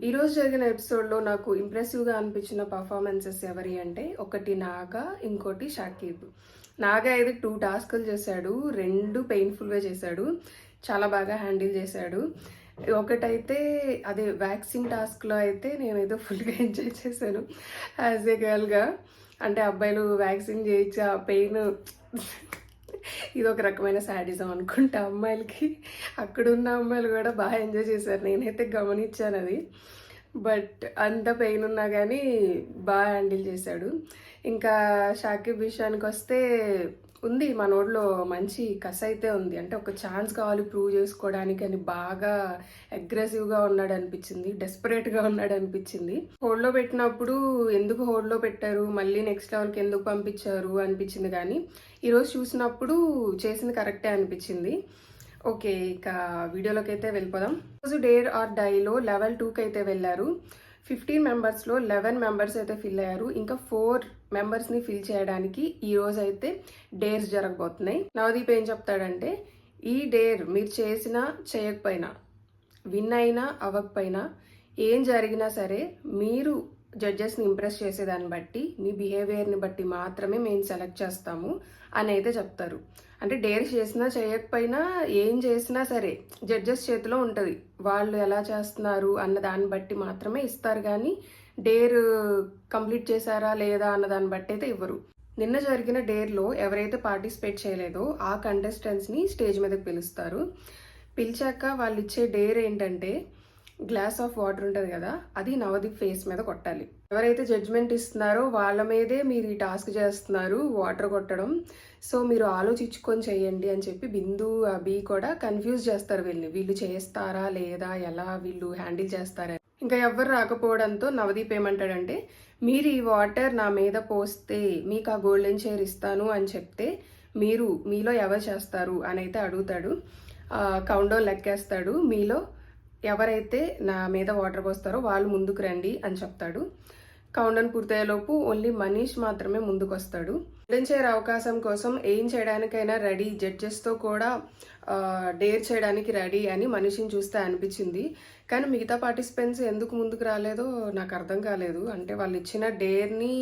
ఈరోజు జరిగిన ఎపిసోడ్లో నాకు ఇంప్రెసివ్గా అనిపించిన పర్ఫార్మెన్సెస్ ఎవరి అంటే ఒకటి నాగా, ఇంకోటి షాకీబ్. నాగా అయితే 2 టాస్కులు చేశాడు, 2 పెయిన్ఫుల్గా చేశాడు, చాలా బాగా హ్యాండిల్ చేశాడు. ఒకటైతే అదే వ్యాక్సిన్ టాస్క్లో అయితే నేనైతే ఫుల్గా ఎంజాయ్ చేశాను యాజ్ ఏ గర్ల్గా. అంటే అబ్బాయిలు వ్యాక్సిన్ చేయించి ఆ పెయిన్ ఇది ఒక రకమైన శాడిజం అనుకుంటా అమ్మాయిలకి. అక్కడున్న అమ్మాయిలు కూడా బాగా ఎంజాయ్ చేశారు, నేనైతే గమనించాను అది. బట్ అంత పెయిన్ ఉన్నా కానీ బాగా హ్యాండిల్ చేశాడు. ఇంకా షాకిబ్ విషయానికి వస్తే ఉంది మనోడిలో మంచి కస అయితే ఉంది. అంటే ఒక ఛాన్స్ కావాలి ప్రూవ్ చేసుకోవడానికి అని బాగా అగ్రెసివ్గా ఉన్నాడు అనిపించింది, డెస్పరేట్గా ఉన్నాడు అనిపించింది. హోల్డ్లో పెట్టినప్పుడు ఎందుకు హోల్డ్లో పెట్టారు, మళ్ళీ నెక్స్ట్ లెవెల్కి ఎందుకు పంపించారు అనిపించింది. కానీ ఈరోజు చూసినప్పుడు చేసింది కరెక్టే అనిపించింది. ఓకే, ఇక వీడియోలోకి అయితే వెళ్ళిపోదాం. రోజు డేర్ ఆర్ డైలో లెవెల్ 2కి అయితే వెళ్ళారు. 15 మెంబర్స్లో 11 మెంబర్స్ అయితే ఫిల్ అయ్యారు. ఇంకా 4 మెంబర్స్ని ఫిల్ చేయడానికి ఈ రోజు అయితే డేర్స్ జరగబోతున్నాయి. నవదీప్ ఏం చెప్తాడంటే, ఈ డేర్ మీరు చేసినా చేయకపోయినా, విన్ అయినా అవ్వకపోయినా, ఏం జరిగినా సరే మీరు జడ్జెస్ని ఇంప్రెస్ చేసేదాన్ని బట్టి, మీ బిహేవియర్ని బట్టి మాత్రమే మేము సెలెక్ట్ చేస్తాము అని అయితే చెప్తారు. అంటే డేర్ చేసినా చేయకపోయినా ఏం చేసినా సరే జడ్జెస్ చేతిలో ఉంటుంది, వాళ్ళు ఎలా చేస్తున్నారు అన్న దాన్ని బట్టి మాత్రమే ఇస్తారు. కానీ డేర్ కంప్లీట్ చేశారా లేదా అన్న దాన్ని బట్టి అయితే ఇవ్వరు. నిన్న జరిగిన డేర్లో ఎవరైతే పార్టిసిపేట్ చేయలేదో ఆ కంటెస్టెంట్స్ని స్టేజ్ మీదకి పిలుస్తారు. పిలిచాక వాళ్ళు ఇచ్చే డేర్ ఏంటంటే, గ్లాస్ ఆఫ్ వాటర్ ఉంటుంది కదా, అది నవదీప్ ఫేస్ మీద కొట్టాలి. ఎవరైతే జడ్జ్మెంట్ ఇస్తున్నారో వాళ్ళ మీదే మీరు ఈ టాస్క్ చేస్తున్నారు, వాటర్ కొట్టడం. సో మీరు ఆలోచించుకొని చేయండి అని చెప్పి బిందు, అభి కూడా కన్ఫ్యూజ్ చేస్తారు వీళ్ళు చేస్తారా లేదా, ఎలా వీళ్ళు హ్యాండిల్ చేస్తారా. ఇంకా ఎవరు రాకపోవడంతో నవదీప్ ఏమంటాడంటే, మీరు ఈ వాటర్ నా మీద పోస్తే మీకు ఆ గోల్డెన్ చైర్ ఇస్తాను అని చెప్తే మీలో ఎవరు చేస్తారు అని అయితే అడుగుతాడు. కౌంట్ లెక్కేస్తాడు. మీలో ఎవరైతే నా మీద వాటర్ పోస్తారో వాళ్ళు ముందుకు రండి అని చెప్తాడు. కౌండన్ పూర్తయ్యేలోపు ఓన్లీ మనీష్ మాత్రమే ముందుకు వస్తాడు. గోల్డెన్ చైర్ అవకాశం కోసం ఏం చేయడానికైనా రెడీ, జడ్జెస్తో కూడా డేర్ చేయడానికి రెడీ అని మనీష్ని చూస్తే అనిపించింది. కానీ మిగతా పార్టిసిపెంట్స్ ఎందుకు ముందుకు రాలేదో నాకు అర్థం కాలేదు. అంటే వాళ్ళు ఇచ్చిన డేర్ని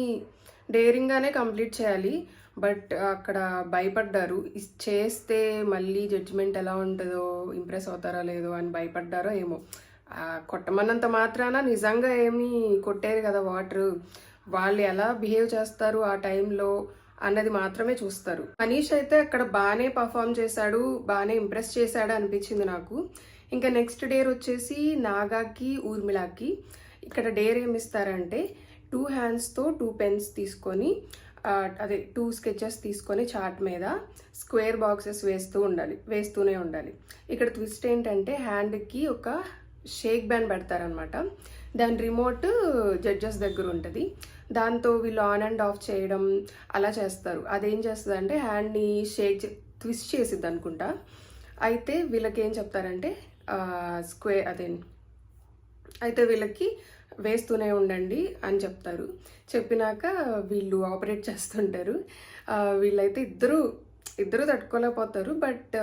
డేరింగ్గానే కంప్లీట్ చేయాలి, బట్ అక్కడ భయపడ్డారు. చేస్తే మళ్ళీ జడ్జిమెంట్ ఎలా ఉంటుందో, ఇంప్రెస్ అవుతారో లేదో అని భయపడ్డారో ఏమో. కొట్టమన్నంత మాత్రాన నిజంగా ఏమీ కొట్టారు కదా వాటర్, వాళ్ళు ఎలా బిహేవ్ చేస్తారు ఆ టైంలో అన్నది మాత్రమే చూస్తారు. మనీష్ అయితే అక్కడ బాగానే పర్ఫామ్ చేశాడు, బాగానే ఇంప్రెస్ చేశాడు అనిపించింది నాకు. ఇంకా నెక్స్ట్ డేర్ వచ్చేసి నాగాకి, ఊర్మిళకి. ఇక్కడ డేర్ ఏమిస్తారంటే, 2 హ్యాండ్స్తో 2 పెన్స్ తీసుకొని, అదే 2 స్కెచెస్ తీసుకొని చార్ట్ మీద స్క్వేర్ బాక్సెస్ వేస్తూనే ఉండాలి. ఇక్కడ ట్విస్ట్ ఏంటంటే, హ్యాండ్కి ఒక షేక్ బ్యాండ్ పెడతారనమాట. దాని రిమోట్ జడ్జెస్ దగ్గర ఉంటుంది. దాంతో వీళ్ళు ఆన్ అండ్ ఆఫ్ చేయడం అలా చేస్తారు. అదేం చేస్తుంది అంటే హ్యాండ్ని ట్విస్ట్ చేసిద్ది అనుకుంటా. అయితే వీళ్ళకి ఏం చెప్తారంటే, అయితే వీళ్ళకి వేస్తూనే ఉండండి అని చెప్తారు. చెప్పినాక వీళ్ళు ఆపరేట్ చేస్తుంటారు. వీళ్ళైతే ఇద్దరు తట్టుకోలేకపోతారు. బట్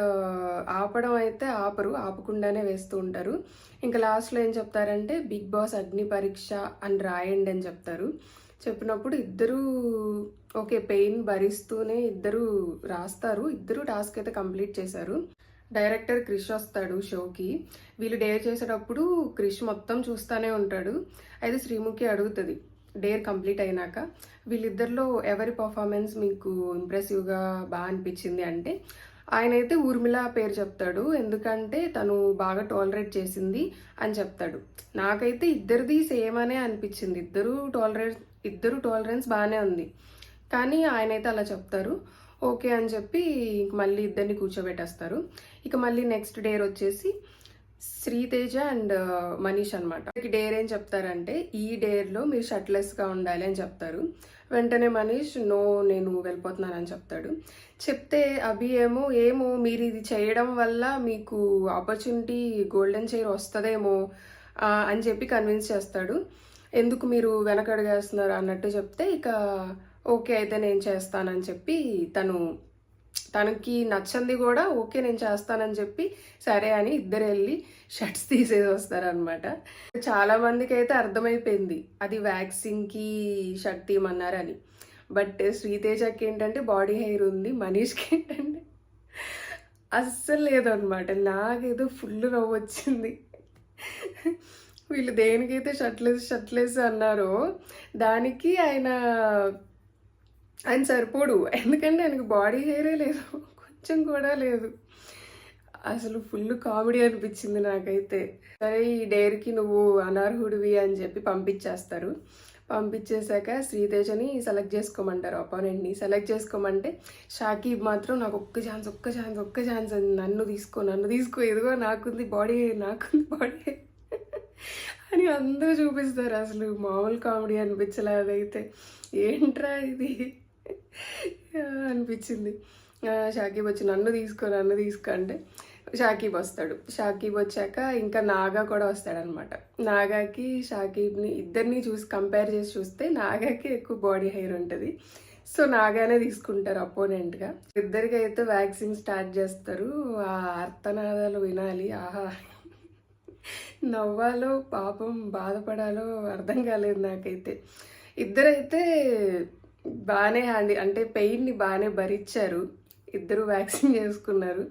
ఆపడం అయితే ఆపకుండానే వేస్తూ ఉంటారు. ఇంకా లాస్ట్లో ఏం చెప్తారంటే, బిగ్ బాస్ అగ్ని పరీక్ష అని రాయండి అని చెప్తారు. చెప్పినప్పుడు ఇద్దరు ఓకే, పెయిన్ భరిస్తూనే ఇద్దరు రాస్తారు. ఇద్దరు టాస్క్ అయితే కంప్లీట్ చేశారు. డైరెక్టర్ క్రిష్ వస్తాడు షోకి. వీళ్ళు డేర్ చేసేటప్పుడు క్రిష్ మొత్తం చూస్తూనే ఉంటాడు. అయితే శ్రీముఖి అడుగుతుంది డేర్ కంప్లీట్ అయినాక, వీళ్ళిద్దరిలో ఎవరి పర్ఫార్మెన్స్ మీకు ఇంప్రెసివ్గా బాగా అనిపించింది అంటే, ఆయన అయితే ఊర్మిళ పేరు చెప్తాడు. ఎందుకంటే తను బాగా టాలరేట్ చేసింది అని చెప్తాడు. నాకైతే ఇద్దరిది సేమ్ అనే అనిపించింది. ఇద్దరు టాలరెన్స్ బాగానే ఉంది. కానీ ఆయన అయితే అలా చెప్తారు. ఓకే అని చెప్పి మళ్ళీ ఇద్దరిని కూర్చోబెట్టేస్తారు. ఇక మళ్ళీ నెక్స్ట్ డేర్ వచ్చేసి శ్రీతేజ అండ్ మనీష్ అనమాట. డేర్ ఏం చెప్తారంటే, ఈ డేర్లో మీరు షర్ట్లెస్గా ఉండాలి అని చెప్తారు. వెంటనే మనీష్ నేను వెళ్ళిపోతున్నాను అని చెప్తాడు. చెప్తే అభి ఏమో మీరు ఇది చేయడం వల్ల మీకు ఆపర్చునిటీ గోల్డెన్ చైర్ వస్తుందేమో అని చెప్పి కన్విన్స్ చేస్తాడు. ఎందుకు మీరు వెనకడుగేస్తున్నారు అన్నట్టు చెప్తే, ఇక ఓకే అయితే నేను చేస్తానని చెప్పి తను తనకి నచ్చంది కూడా ఓకే నేను చేస్తానని చెప్పి సరే అని ఇద్దరు వెళ్ళి షర్ట్స్ తీసేసి వస్తారనమాట. చాలా మందికి అయితే అర్థమైపోయింది అది వ్యాక్సింగ్కి షర్ట్ తీయమన్నారని. బట్ శ్రీతేజకి ఏంటంటే బాడీ హెయిర్ ఉంది, మనీష్కి ఏంటంటే అస్సలు లేదనమాట. నాకేదో ఫుల్ నవ్వు వచ్చింది. వీళ్ళు దేనికైతే షర్ట్లేసి అన్నారో దానికి ఆయన సరిపోడు. ఎందుకంటే ఆయనకు బాడీ హెయిరే లేదు, కొంచెం కూడా లేదు. అసలు ఫుల్ కామెడీ అనిపించింది నాకైతే. సరే ఈ డేర్కి నువ్వు అనర్హుడివి అని చెప్పి పంపించేస్తారు. పంపించేశాక శ్రీతేజని సెలెక్ట్ చేసుకోమంటారు, అపోనెంట్ని సెలెక్ట్ చేసుకోమంటే షాకీబ్ మాత్రం నాకు ఒక్క ఛాన్స్ అని నన్ను తీసుకో ఎదుగో నాకుంది బాడీ హెయిర్ అని అందరూ చూపిస్తారు. అసలు మామూలు కామెడీ అనిపించలే అదైతే. ఏంట్రా ఇది అనిపించింది. షాకీబ్ వచ్చి నన్ను తీసుకో అంటే షాకీబ్ వస్తాడు. షాకీబ్ వచ్చాక ఇంకా నాగా కూడా వస్తాడనమాట. నాగాకి షాకీబ్ని ఇద్దరిని కంపేర్ చేసి చూస్తే నాగాకి ఎక్కువ బాడీ హెయిర్ ఉంటుంది. సో నాగానే తీసుకుంటారు అపోనెంట్గా. ఇద్దరికి అయితే వ్యాక్సింగ్ స్టార్ట్ చేస్తారు. ఆ అర్థనాదాలు వినాలి, ఆహా నవ్వాలో పాపం బాధపడాలో అర్థం కాలేదు నాకైతే. ఇద్దరైతే బాగానే అంటే పెయిన్ని బాగానే భరించారు. ఇద్దరు వ్యాక్సిన్ చేసుకున్నారు.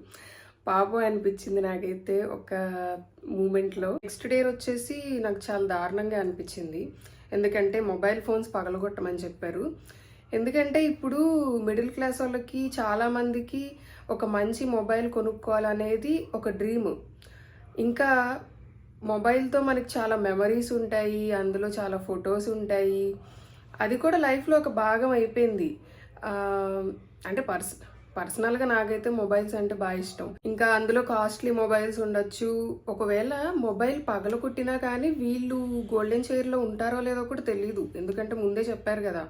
పాపం అనిపించింది నాకైతే ఒక మూమెంట్లో. నెక్స్ట్ డే వచ్చేసి నాకు చాలా దారుణంగా అనిపించింది. ఎందుకంటే మొబైల్ ఫోన్స్ పగలగొట్టమని చెప్పారు. ఎందుకంటే ఇప్పుడు మిడిల్ క్లాస్ వాళ్ళకి చాలామందికి ఒక మంచి మొబైల్ కొనుక్కోవాలనేది ఒక డ్రీమ్. ఇంకా మొబైల్తో మనకి చాలా మెమరీస్ ఉంటాయి, అందులో చాలా ఫొటోస్ ఉంటాయి. అది కూడా లైఫ్లో ఒక భాగం అయిపోయింది. అంటే పర్సనల్గా నాకైతే మొబైల్స్ అంటే బాగా ఇష్టం. ఇంకా అందులో కాస్ట్లీ మొబైల్స్ ఉండొచ్చు. ఒకవేళ మొబైల్ పగలగొట్టినా కానీ వీళ్ళు గోల్డెన్ చైర్లో ఉంటారో లేదో కూడా తెలియదు. ఎందుకంటే ముందే చెప్పారు కదా,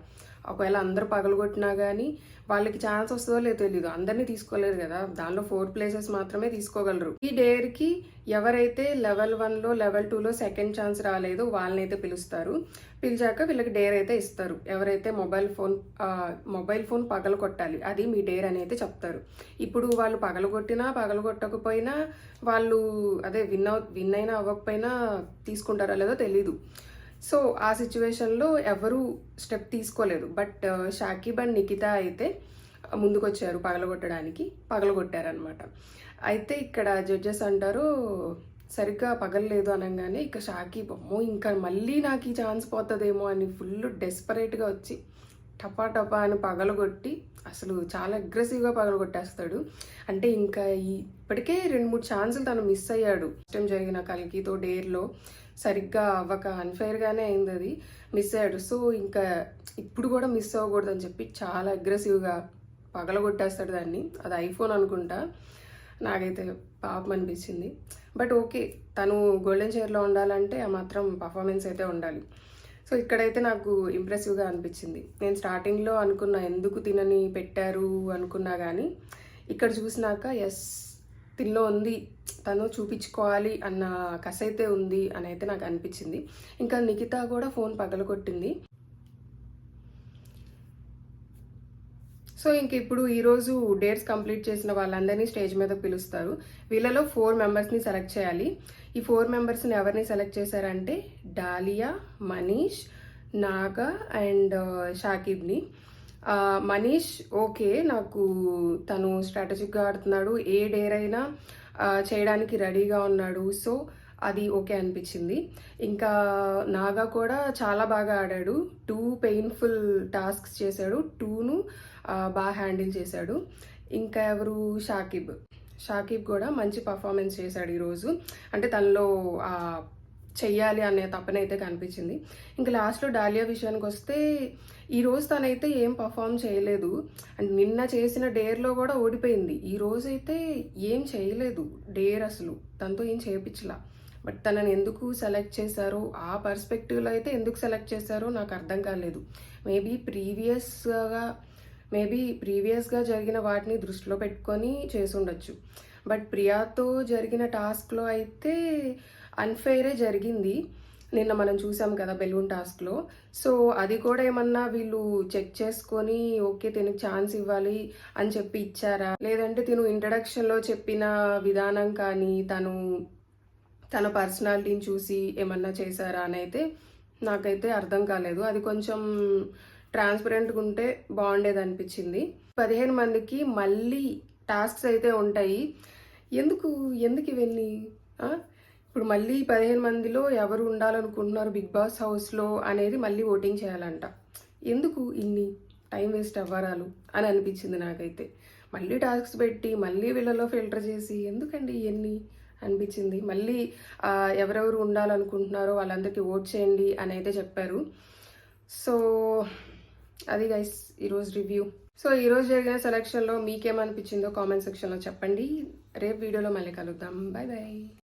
ఒకవేళ అందరూ పగలగొట్టినా కానీ వాళ్ళకి ఛాన్స్ వస్తుందో లేదో తెలీదు. అందరినీ తీసుకోలేరు కదా, దానిలో 4 ప్లేసెస్ మాత్రమే తీసుకోగలరు. ఈ డేర్కి ఎవరైతే లెవెల్ 1లో లెవెల్ 2లో సెకండ్ ఛాన్స్ రాలేదో వాళ్ళనైతే పిలుస్తారు. పిలిచాక వీళ్ళకి డేర్ అయితే ఇస్తారు. ఎవరైతే మొబైల్ ఫోన్ పగలగొట్టాలి అది మీ డేర్ అని అయితే చెప్తారు. ఇప్పుడు వాళ్ళు పగలగొట్టకపోయినా వాళ్ళు అదే విన్ అయినా అవ్వకపోయినా తీసుకుంటారో లేదో తెలీదు. సో ఆ సిచ్యువేషన్లో ఎవరు స్టెప్ తీసుకోలేదు. బట్ షాకీబ్ అండ్ నిఖిత అయితే ముందుకొచ్చారు పగలగొట్టారనమాట. అయితే ఇక్కడ జడ్జెస్ అంటారు సరిగ్గా పగలలేదు అనగానే ఇక షాకీబ్ అమ్మో ఇంకా మళ్ళీ నాకు ఈ ఛాన్స్ పోతుందేమో అని ఫుల్ డెస్పరేట్గా వచ్చి టపా అని పగలగొట్టి అసలు చాలా అగ్రెసివ్గా పగలగొట్టేస్తాడు. అంటే ఇంకా ఇప్పటికే 2-3 ఛాన్సులు తను మిస్ అయ్యాడు. ఇష్టం జరిగిన కల్కితో డేర్లో సరిగ్గా అవ్వక అన్ఫెయిర్గానే అయింది, అది మిస్ అయ్యాడు. సో ఇంకా ఇప్పుడు కూడా మిస్ అవ్వకూడదు అని చెప్పి చాలా అగ్రెసివ్గా పగలగొట్టేస్తాడు దాన్ని. అది ఐఫోన్ అనుకుంటా. నాకైతే పాపం అనిపించింది. బట్ ఓకే, తను గోల్డెన్ చైర్లో ఉండాలంటే ఆ మాత్రం పర్ఫార్మెన్స్ అయితే ఉండాలి. సో ఇక్కడైతే నాకు ఇంప్రెసివ్గా అనిపించింది. నేను స్టార్టింగ్లో అనుకున్నా ఎందుకు తినని పెట్టారు అనుకున్నా కానీ ఇక్కడ చూసినాక ఎస్ తిల్లో ఉంది, తను చూపించుకోవాలి అన్న కస అయితే ఉంది అని అయితే నాకు అనిపించింది. ఇంకా నిఖిత కూడా ఫోన్ పగలగొట్టింది. సో ఇంక ఇప్పుడు ఈరోజు డేట్స్ కంప్లీట్ చేసిన వాళ్ళందరినీ స్టేజ్ మీద పిలుస్తారు. వీళ్ళలో 4 మెంబర్స్ని సెలెక్ట్ చేయాలి. ఈ 4 మెంబర్స్ని ఎవరిని సెలెక్ట్ చేశారంటే డాలియా, మనీష్, నాగా అండ్ షాకీబ్ని. మనీష్ ఓకే, నాకు తను స్ట్రాటజిక్గా ఆడుతున్నాడు, ఏ డేర్ అయినా చేయడానికి రెడీగా ఉన్నాడు, సో అది ఓకే అనిపించింది. ఇంకా నాగా కూడా చాలా బాగా ఆడాడు. 2 పెయిన్ఫుల్ టాస్క్స్ చేశాడు, 2ను బాగా హ్యాండిల్ చేశాడు. ఇంకా ఎవరు షాకీబ్ కూడా మంచి పర్ఫార్మెన్స్ చేశాడు ఈరోజు. అంటే తనలో చెయ్యాలి అనే తప్పనైతే కనిపించింది. ఇంకా లాస్ట్లో డాలియా విషయానికి వస్తే ఈరోజు తనైతే ఏం పర్ఫామ్ చేయలేదు. అండ్ నిన్న చేసిన డేర్లో కూడా ఓడిపోయింది. ఈరోజు అయితే ఏం చేయలేదు డేర్, అసలు తనతో ఏం చేయించలా. బట్ తనని ఎందుకు సెలెక్ట్ చేశారో, ఆ పర్స్పెక్టివ్లో అయితే ఎందుకు సెలెక్ట్ చేశారో నాకు అర్థం కాలేదు. మేబీ ప్రీవియస్గా జరిగిన వాటిని దృష్టిలో పెట్టుకొని చేసి ఉండొచ్చు. బట్ ప్రియాతో జరిగిన టాస్క్లో అయితే అన్ఫెయిరే జరిగింది. నిన్న మనం చూసాం కదా బెలూన్ టాస్క్లో. సో అది కూడా ఏమన్నా వీళ్ళు చెక్ చేసుకొని ఓకే తినకు ఛాన్స్ ఇవ్వాలి అని చెప్పి ఇచ్చారా, లేదంటే తిను ఇంట్రడక్షన్లో చెప్పిన విధానం కానీ తన పర్సనాలిటీని చూసి ఏమన్నా చేశారా అని అయితే నాకైతే అర్థం కాలేదు. అది కొంచెం ట్రాన్స్పరెంట్గా ఉంటే బాగుండేది అనిపించింది. 15 మందికి మళ్ళీ టాస్క్స్ అయితే ఉంటాయి. ఎందుకు ఎందుకు ఇవన్నీ? ఇప్పుడు మళ్ళీ 15 మందిలో ఎవరు ఉండాలనుకుంటున్నారు బిగ్ బాస్ హౌస్లో అనేది మళ్ళీ ఓటింగ్ చేయాలంట. ఎందుకు ఇన్ని టైం వేస్ట్ అవ్వరాలు అని అనిపించింది నాకైతే. మళ్ళీ టాస్క్స్ పెట్టి మళ్ళీ వీళ్ళలో ఫిల్టర్ చేసి ఎందుకండి ఇవన్నీ అనిపించింది. మళ్ళీ ఎవరెవరు ఉండాలనుకుంటున్నారో వాళ్ళందరికీ ఓట్ చేయండి అని అయితే చెప్పారు. సో అది గైస్ ఈరోజు రివ్యూ. సో ఈరోజు జరిగిన సెలక్షన్లో మీకేమనిపించిందో కామెంట్ సెక్షన్లో చెప్పండి. రేపు వీడియోలో మళ్ళీ కలుద్దాం. Bye bye.